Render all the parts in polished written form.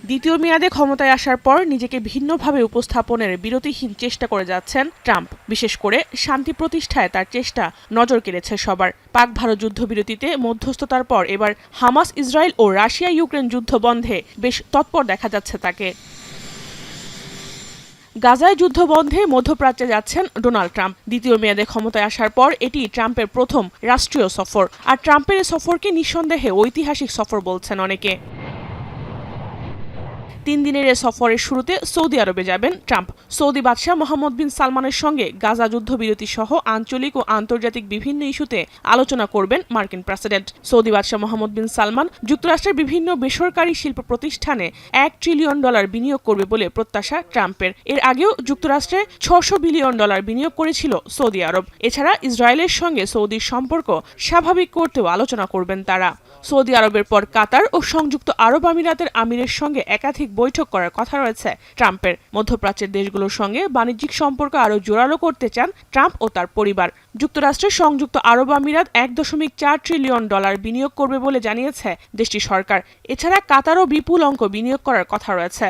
দ্বিতীয় মেয়াদে ক্ষমতায় আসার পর নিজেকে ভিন্নভাবে উপস্থাপনের বিরতিহীন চেষ্টা করে যাচ্ছেন ট্রাম্প। বিশেষ করে শান্তি প্রতিষ্ঠায় তার চেষ্টা নজর কেড়েছে সবার। পাক ভারত যুদ্ধবিরতিতে মধ্যস্থতার পর এবার হামাস ইসরায়েল ও রাশিয়া ইউক্রেন যুদ্ধ বন্ধে বেশ তৎপর দেখা যাচ্ছে তাকে। গাজায় যুদ্ধ বন্ধে মধ্যপ্রাচ্যে যাচ্ছেন ডোনাল্ড ট্রাম্প। দ্বিতীয় মেয়াদে ক্ষমতায় আসার পর এটি ট্রাম্পের প্রথম রাষ্ট্রীয় সফর। আর ট্রাম্পের এই সফরকে নিঃসন্দেহে ঐতিহাসিক সফর বলছেন অনেকে। 3 দিনের এ সফরের শুরুতে সৌদি আরবে যাবেন ট্রাম্প। সৌদি বাদশাহ মোহাম্মদ বিন সালমানের সঙ্গে গাজা যুদ্ধবিরতি সহ আঞ্চলিক ও আন্তর্জাতিক বিভিন্ন ইস্যুতে আলোচনা করবেন মার্কিন প্রেসিডেন্ট। সৌদি বাদশাহ মোহাম্মদ বিন সালমান যুক্তরাষ্ট্রের বিভিন্ন বেসরকারি শিল্প প্রতিষ্ঠানে $1 ট্রিলিয়ন বিনিয়োগ করবে বলে প্রত্যাশা ট্রাম্পের। এর আগেও যুক্তরাষ্ট্রে $600 বিলিয়ন বিনিয়োগ করেছিল সৌদি আরব। এছাড়া ইসরায়েলের সঙ্গে সৌদির সম্পর্ক স্বাভাবিক করতেও আলোচনা করবেন তারা। সৌদি আরবের পর কাতার ও সংযুক্ত আরব আমিরাতের আমিরের সঙ্গে একাধিক বৈঠক করার কথা রয়েছে ট্রাম্পের। মধ্যপ্রাচ্যের দেশগুলোর সঙ্গে বাণিজ্যিক সম্পর্ক আরও জোরালো করতে চান ট্রাম্প ও তার পরিবার। যুক্তরাষ্ট্রের সংযুক্ত আরব আমিরাত $1.4 ট্রিলিয়ন বিনিয়োগ করবে বলে জানিয়েছে দেশটির সরকার। এছাড়া কাতারও বিপুল অঙ্ক বিনিয়োগ করার কথা রয়েছে।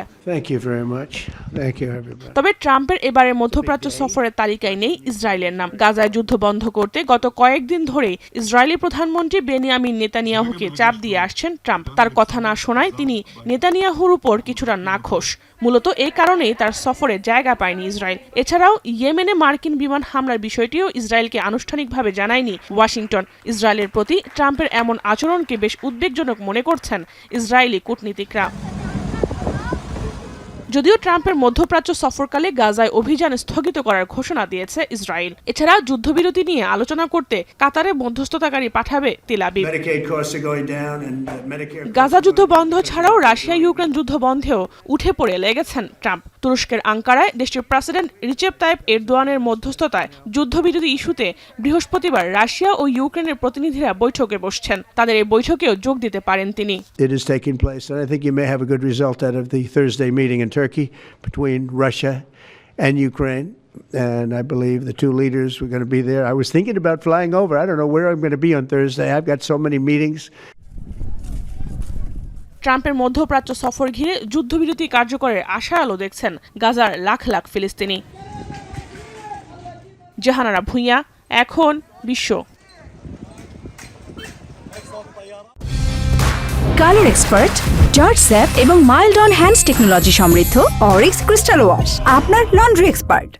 তবে ট্রাম্পের এবারের মধ্যপ্রাচ্য সফরের তালিকায় নেই ইসরায়েলের নাম। গাজায় যুদ্ধ বন্ধ করতে গত কয়েকদিন ধরেই ইসরায়েলি প্রধানমন্ত্রী বেনিয়ামিন নেতানিয়াহুকে চাপ দিয়ে আসছেন ট্রাম্প। তার কথা না শোনায় তিনি নেতানিয়াহুর উপর কিছুটা নাখোশ। মূলত এই কারণেই তার সফরে জায়গা পায়নি ইসরায়েল। এছাড়াও ইয়েমেনে মার্কিন বিমান হামলার বিষয়টিও ইসরায়েলকে আনুষ্ঠানিকভাবে জানায়নি ওয়াশিংটন। ইসরায়েলের প্রতি ট্রাম্পের এমন আচরণকে বেশ উদ্বেগজনক মনে করছেন ইসরায়েলি কূটনীতিকরা। যদিও ট্রাম্পের মধ্যপ্রাচ্য সফরকালে গাজায় অভিযান স্থগিত করার ঘোষণা দিয়েছে ইসরায়েল। এছাড়া যুদ্ধবিরতি নিয়ে আলোচনা করতে কাতারে মধ্যস্থতাকারী পাঠাবে তেল আবিব। গাজা যুদ্ধ বন্ধ ছাড়াও রাশিয়া ইউক্রেন যুদ্ধ বন্ধেও উঠে পড়ে লেগেছেন ট্রাম্প। তুরস্কের আঙ্কারায় দেশটির প্রেসিডেন্ট রিসেপ তাইপ এরদোয়ানের মধ্যস্থতায় যুদ্ধবিরতি ইস্যুতে বৃহস্পতিবার রাশিয়া ও ইউক্রেনের প্রতিনিধিরা বৈঠকে বসছেন। তাদের এই বৈঠকেও যোগ দিতে পারেন তিনি। Turkey between Russia and Ukraine, and I believe the two leaders were going to be there. I was thinking about flying over. I don't know where I'm going to be on Thursday. I've got so many meetings. ট্রাম্পের মধ্যপ্রাচ্য সফর ঘিরে যুদ্ধবিরতি কার্যকরের আশার আলো দেখছেন গাজার লাখ লাখ ফিলিস্তিনি। জাহানারা ভুঁইয়া, এখন বিশ্ব। কালার এক্সপার্ট, জর্জ স্যাপ এবং মাইল্ড অন হ্যান্ডস টেকনোলজি সমৃদ্ধ অরিক্স ক্রিস্টাল ওয়াশ আপনার লন্ড্রি এক্সপার্ট।